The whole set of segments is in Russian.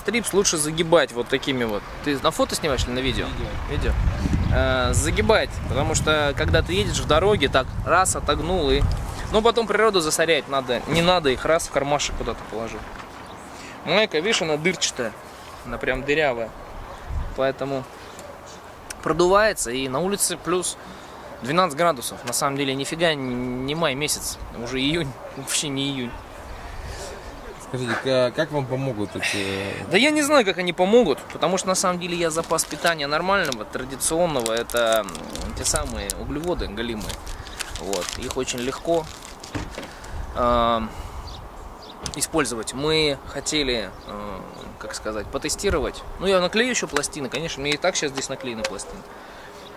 Strips лучше загибать вот такими вот. Ты на фото снимаешь или на видео? Видео. Загибать, потому что когда ты едешь в дороге, так раз отогнул и... Ну потом природу засорять надо, не надо их раз в кармашек куда-то положить. Майка, видишь, она дырчатая, она прям дырявая, поэтому продувается, и на улице плюс 12 градусов. На самом деле нифига не май месяц, уже июнь, вообще не июнь. Скажите, как вам помогут эти... Да я не знаю, как они помогут, потому что на самом деле я запас питания нормального, традиционного, это те самые углеводы голимые. Вот, их очень легко использовать. Мы хотели, как сказать, потестировать. Ну, я наклею еще пластины, конечно, мне и так сейчас здесь наклеены пластины.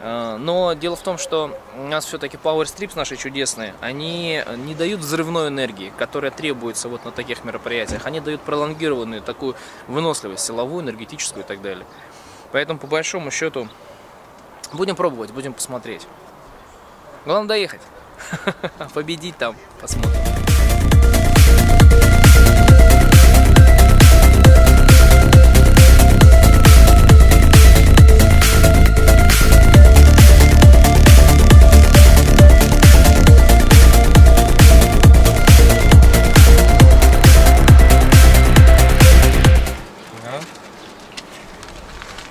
Но дело в том, что у нас все-таки Power Strips наши чудесные, они не дают взрывной энергии, которая требуется вот на таких мероприятиях. Они дают пролонгированную такую выносливость, силовую, энергетическую и так далее. Поэтому, по большому счету, будем пробовать, будем посмотреть. Главное доехать, победить там, посмотрим.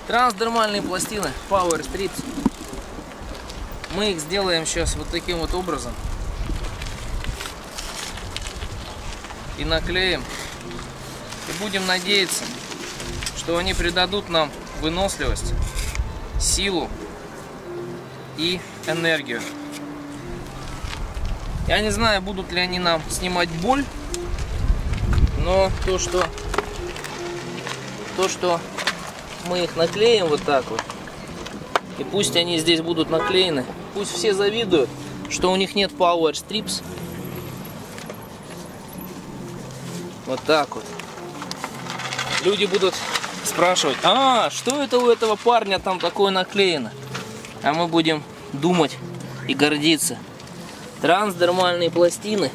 Трансдермальные пластины Power Strips. Мы их сделаем сейчас вот таким вот образом. И наклеим. И будем надеяться, что они придадут нам выносливость, силу и энергию. Я не знаю, будут ли они нам снимать боль, но то, что мы их наклеим вот так вот, и пусть они здесь будут наклеены, пусть все завидуют, что у них нет Power Strips. Вот так вот. Люди будут спрашивать: а, что это у этого парня там такое наклеено? А мы будем думать и гордиться. Трансдермальные пластины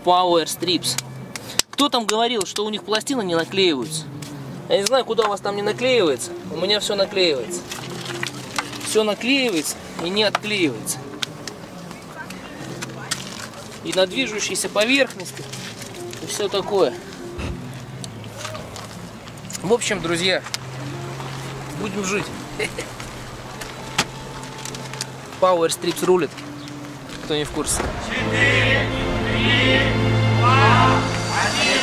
Power Strips. Кто там говорил, что у них пластины не наклеиваются? Я не знаю, куда у вас там не наклеивается. У меня все наклеивается. Все наклеивается и не отклеивается. И на движущейся поверхности, и все такое. В общем, друзья, будем жить. Power Strips рулит. Кто не в курсе. 4, 3, 2, 1.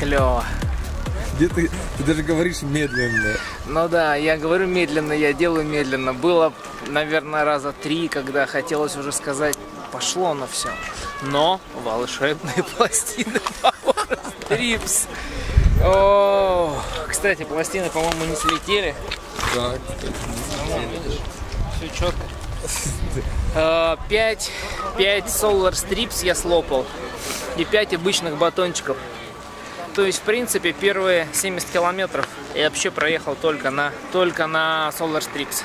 клево. Где ты даже говоришь медленно. Ну да, я говорю медленно, я делаю медленно. Было, наверное, раза 3, когда хотелось уже сказать, пошло на все. Но волшебные пластины Power Strips. О, кстати, пластины, по-моему, не слетели. Да, Все четко. 5 Solar Strips я слопал. И 5 обычных батончиков. То есть, в принципе, первые 70 километров я вообще проехал только на Solar Strips.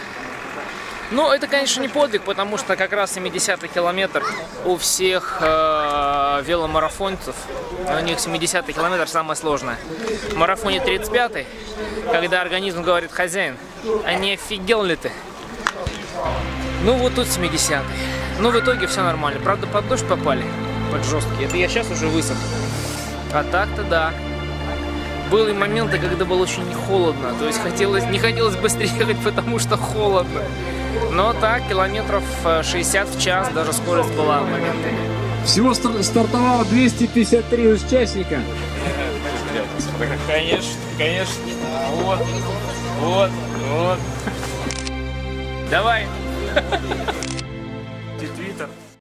Ну, это, конечно, не подвиг, потому что как раз 70-й километр у всех веломарафонцев, у них 70-й километр самое сложное. В марафоне 35-й, когда организм говорит: хозяин, а не офигел ли ты? Ну, вот тут 70-й. Но в итоге все нормально. Правда, под дождь попали, под жесткий. Это я сейчас уже высох. А так-то да. Были моменты, когда было очень холодно. То есть не хотелось быстрее ехать, потому что холодно. Но так, километров 60 в час, даже скорость была моментами. Всего стартовало 253 участника. Конечно, конечно. Вот. Давай.